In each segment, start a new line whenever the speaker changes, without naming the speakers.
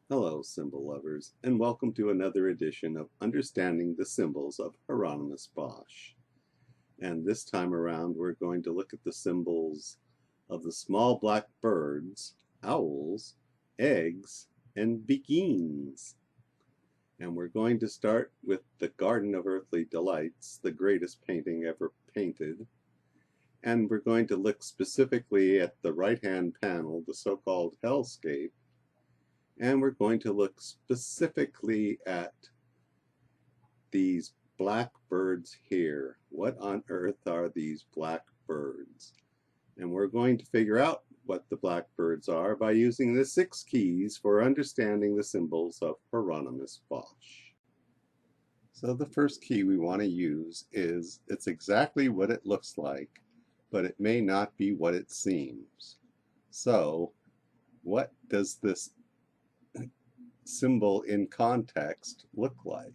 Hello, symbol lovers, and welcome to another edition of Understanding the Symbols of Hieronymus Bosch. And this time around, we're going to look at the symbols of the small black birds, owls, eggs, and beguines. And we're going to start with the Garden of Earthly Delights, the greatest painting ever painted. And we're going to look specifically at the right-hand panel, the so-called hellscape, and we're going to look specifically at these black birds here. What on earth are these black birds? And we're going to figure out what the black birds are by using the 6 keys for understanding the symbols of Hieronymus Bosch. So the first key we want to use is it's exactly what it looks like, but it may not be what it seems. So what does this symbol in context look like?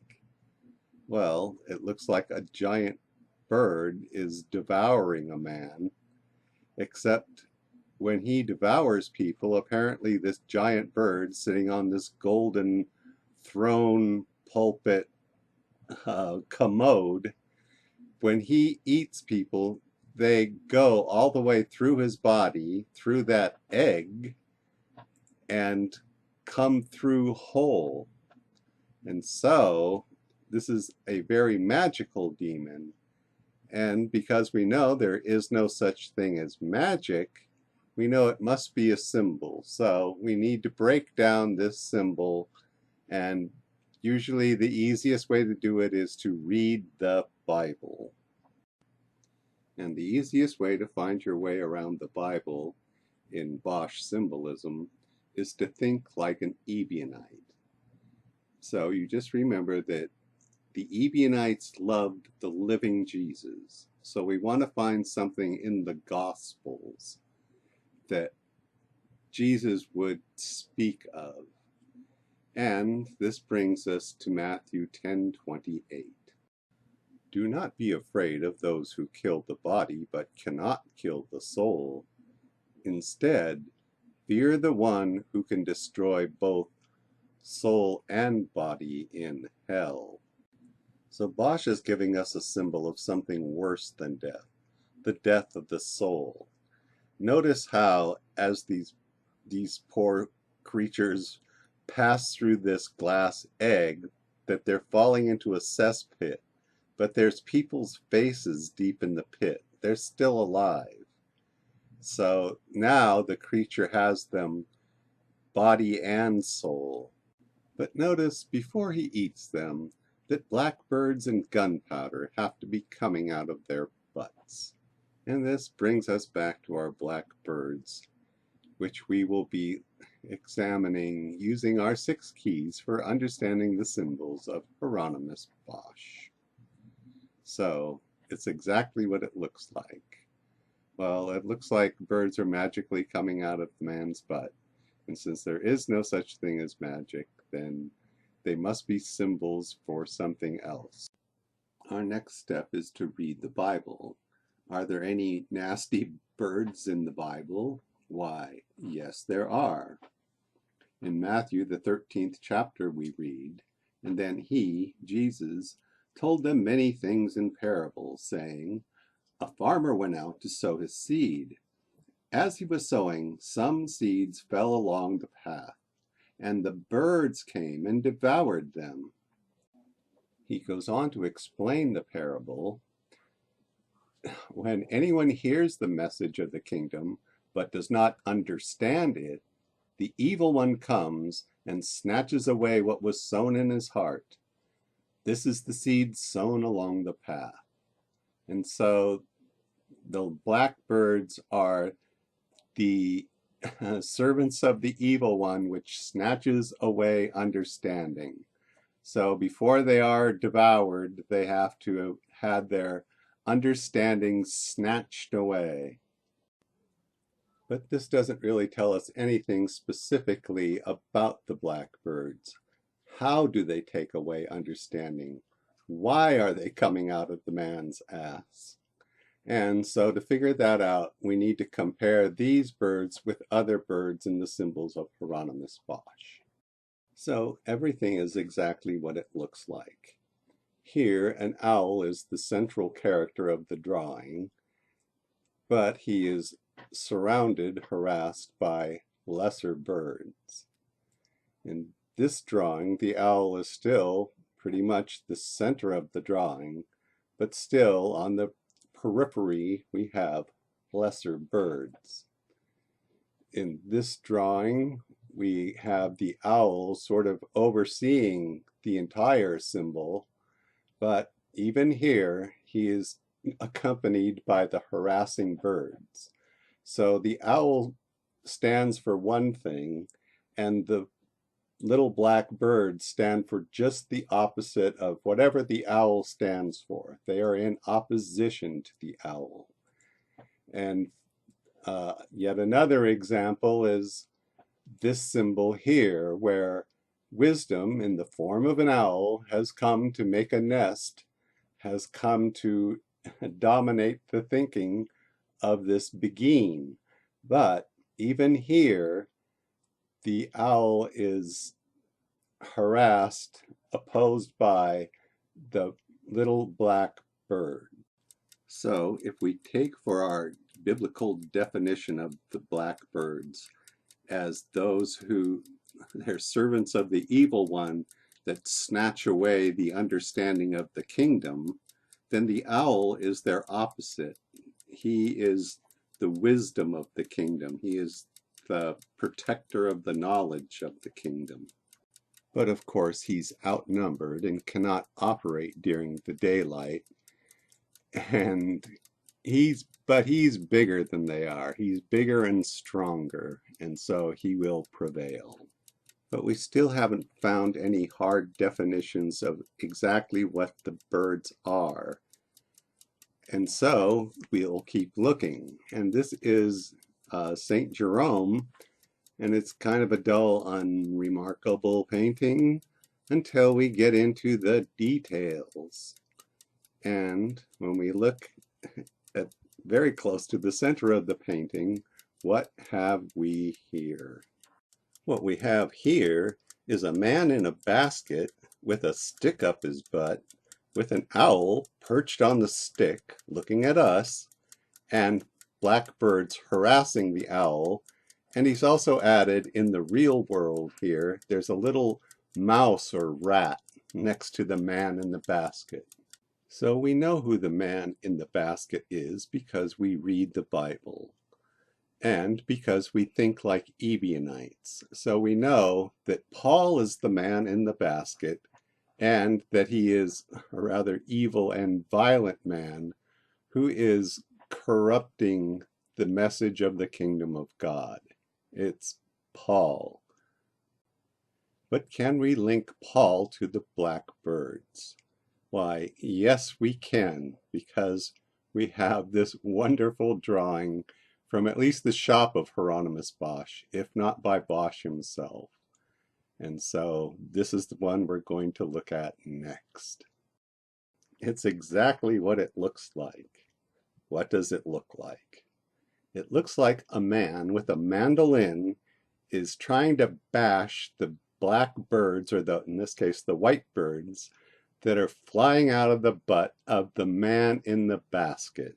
Well, it looks like a giant bird is devouring a man, except when he devours people, apparently this giant bird sitting on this golden throne pulpit commode, when he eats people, they go all the way through his body, through that egg, and come through whole. And so this is a very magical demon. And because we know there is no such thing as magic, we know it must be a symbol. So we need to break down this symbol, and usually the easiest way to do it is to read the Bible. And the easiest way to find your way around the Bible in Bosch symbolism is to think like an Ebionite. So you just remember that the Ebionites loved the living Jesus. So we want to find something in the Gospels that Jesus would speak of. And this brings us to Matthew 10:28. Do not be afraid of those who kill the body, but cannot kill the soul. Instead, fear the one who can destroy both soul and body in hell. So Bosch is giving us a symbol of something worse than death, the death of the soul. Notice how, as these poor creatures pass through this glass egg, that they're falling into a cesspit, but there's people's faces deep in the pit. They're still alive. So now the creature has them body and soul. But notice, before he eats them, that blackbirds and gunpowder have to be coming out of their butts. And this brings us back to our blackbirds, which we will be examining using our 6 keys for understanding the symbols of Hieronymus Bosch. So it's exactly what it looks like. Well, it looks like birds are magically coming out of the man's butt. And since there is no such thing as magic, then they must be symbols for something else. Our next step is to read the Bible. Are there any nasty birds in the Bible? Why, yes, there are. In Matthew, the 13th chapter, we read, "And then he, Jesus, told them many things in parables, saying, A farmer went out to sow his seed. As he was sowing, some seeds fell along the path, and the birds came and devoured them." He goes on to explain the parable. When anyone hears the message of the kingdom, but does not understand it, the evil one comes and snatches away what was sown in his heart. This is the seed sown along the path. And so the blackbirds are the servants of the evil one, which snatches away understanding. So before they are devoured, they have to have their understanding snatched away. But this doesn't really tell us anything specifically about the blackbirds. How do they take away understanding? Why are they coming out of the man's ass? And so to figure that out, we need to compare these birds with other birds in the symbols of Hieronymus Bosch. So everything is exactly what it looks like. Here, an owl is the central character of the drawing, but he is surrounded, harassed by lesser birds. In this drawing, the owl is still pretty much the center of the drawing, but still on the periphery we have lesser birds. In this drawing, we have the owl sort of overseeing the entire symbol, but even here, he is accompanied by the harassing birds. So the owl stands for one thing, and the little black birds stand for just the opposite of whatever the owl stands for. They are in opposition to the owl. And yet another example is this symbol here, where wisdom in the form of an owl has come to make a nest, has come to dominate the thinking of this beguine. But even here, the owl is harassed, opposed by the little black bird. So if we take for our biblical definition of the blackbirds as those who, they're servants of the evil one that snatch away the understanding of the kingdom, then the owl is their opposite. He is the wisdom of the kingdom. He is the protector of the knowledge of the kingdom. But of course, he's outnumbered and cannot operate during the daylight. And he's bigger than they are. He's bigger and stronger, and so he will prevail. But we still haven't found any hard definitions of exactly what the birds are. And so we'll keep looking. And this is St. Jerome, and it's kind of a dull, unremarkable painting until we get into the details. And when we look at very close to the center of the painting, what have we here? What we have here is a man in a basket with a stick up his butt, with an owl perched on the stick looking at us, and blackbirds harassing the owl. And he's also added, in the real world here, there's a little mouse or rat next to the man in the basket. So we know who the man in the basket is because we read the Bible and because we think like Ebionites. So we know that Paul is the man in the basket and that he is a rather evil and violent man who is corrupting the message of the kingdom of God. It's Paul. But can we link Paul to the blackbirds? Why, yes, we can, because we have this wonderful drawing from at least the shop of Hieronymus Bosch, if not by Bosch himself. And so this is the one we're going to look at next. It's exactly what it looks like. What does it look like? It looks like a man with a mandolin is trying to bash the black birds, or in this case, the white birds, that are flying out of the butt of the man in the basket.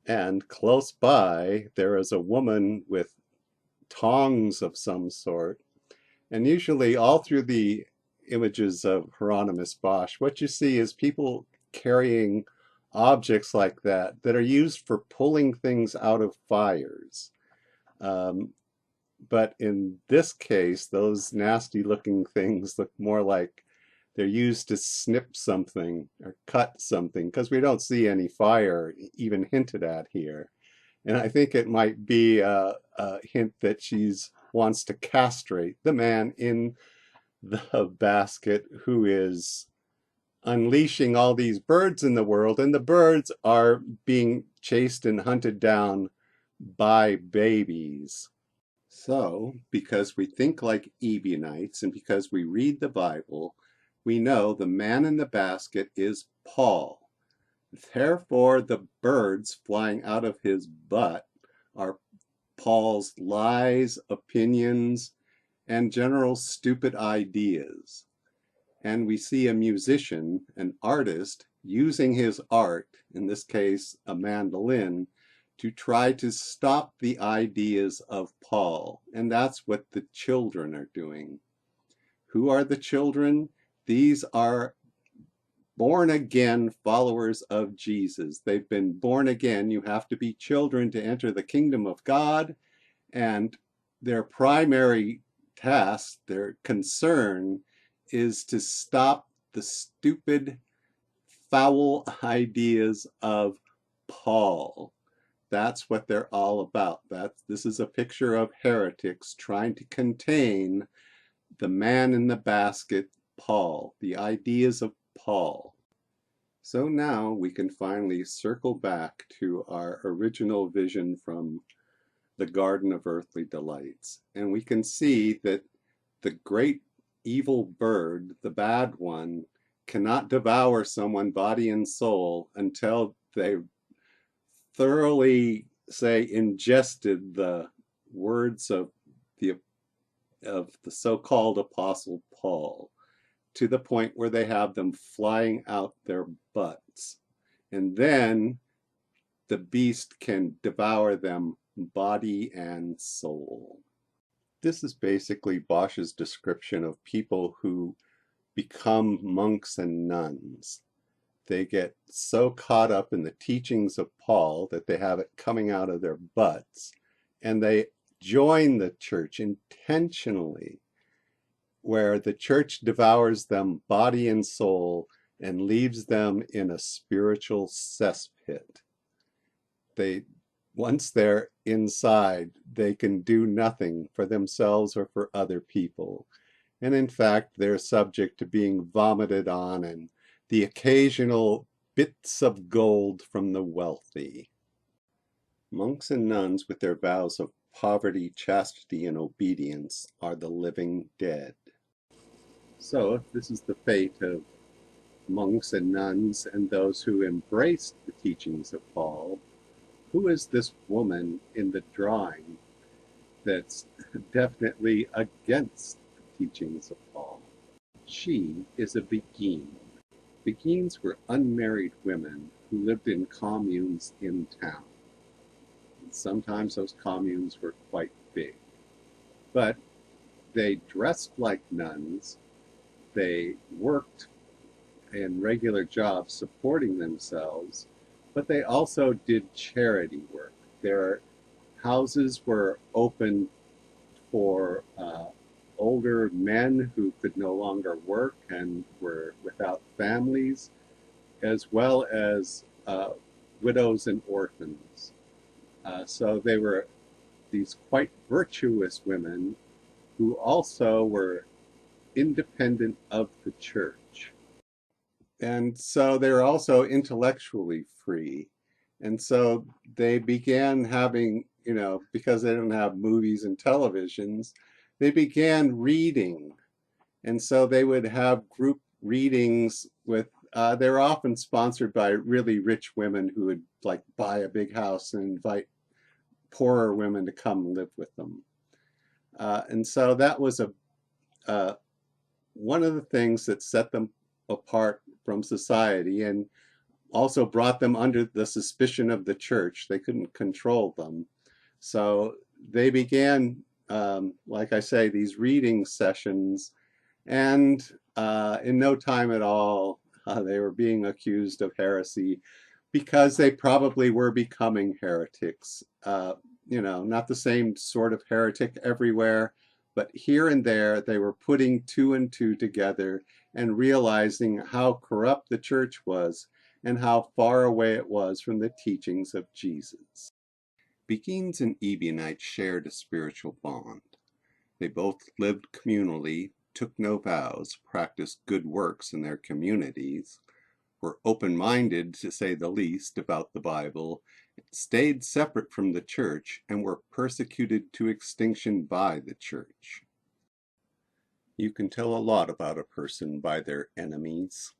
And close by, there is a woman with tongs of some sort. And usually all through the images of Hieronymus Bosch, what you see is people carrying objects like that that are used for pulling things out of fires. But in this case, those nasty looking things look more like they're used to snip something or cut something, because we don't see any fire even hinted at here. And I think it might be a hint that she's wants to castrate the man in the basket who is unleashing all these birds in the world, and the birds are being chased and hunted down by babies. So, because we think like Ebionites and because we read the Bible, we know the man in the basket is Paul. Therefore, the birds flying out of his butt are Paul's lies, opinions, and general stupid ideas. And we see a musician, an artist, using his art, in this case a mandolin, to try to stop the ideas of Paul. And that's what the children are doing. Who are the children? These are born again followers of Jesus. They've been born again. You have to be children to enter the kingdom of God. And their primary task, their concern, is to stop the stupid, foul ideas of Paul. That's what they're all about. This is a picture of heretics trying to contain the man in the basket, Paul, the ideas of Paul. So now we can finally circle back to our original vision from the Garden of Earthly Delights. And we can see that the great evil bird, the bad one, cannot devour someone body and soul until they thoroughly, say, ingested the words of the so-called Apostle Paul, to the point where they have them flying out their butts. And then the beast can devour them body and soul. This is basically Bosch's description of people who become monks and nuns. They get so caught up in the teachings of Paul that they have it coming out of their butts, and they join the church intentionally, where the church devours them body and soul and leaves them in a spiritual cesspit. Once they're inside, they can do nothing for themselves or for other people. And in fact, they're subject to being vomited on and the occasional bits of gold from the wealthy. Monks and nuns with their vows of poverty, chastity, and obedience are the living dead. So if this is the fate of monks and nuns and those who embraced the teachings of Paul, who is this woman in the drawing that's definitely against the teachings of Paul? She is a Beguine. Beguines were unmarried women who lived in communes in town. And sometimes those communes were quite big. But they dressed like nuns. They worked in regular jobs supporting themselves, but they also did charity work. Their houses were open for older men who could no longer work and were without families, as well as widows and orphans. So they were these quite virtuous women who also were independent of the church. And so they're also intellectually free. And so they began having, because they didn't have movies and televisions, they began reading. And so they would have group readings with, they were often sponsored by really rich women who would like buy a big house and invite poorer women to come live with them. And so that was one of the things that set them apart from society and also brought them under the suspicion of the church. They couldn't control them. So they began, like I say, these reading sessions, and in no time at all, they were being accused of heresy because they probably were becoming heretics. Not the same sort of heretic everywhere, but here and there they were putting two and two together and realizing how corrupt the church was and how far away it was from the teachings of Jesus. Beguines and Ebionites shared a spiritual bond. They both lived communally, took no vows, practiced good works in their communities, were open-minded, to say the least, about the Bible, stayed separate from the church, and were persecuted to extinction by the church. You can tell a lot about a person by their enemies.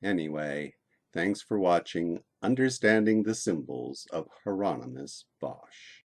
Anyway, thanks for watching Understanding the Symbols of Hieronymus Bosch.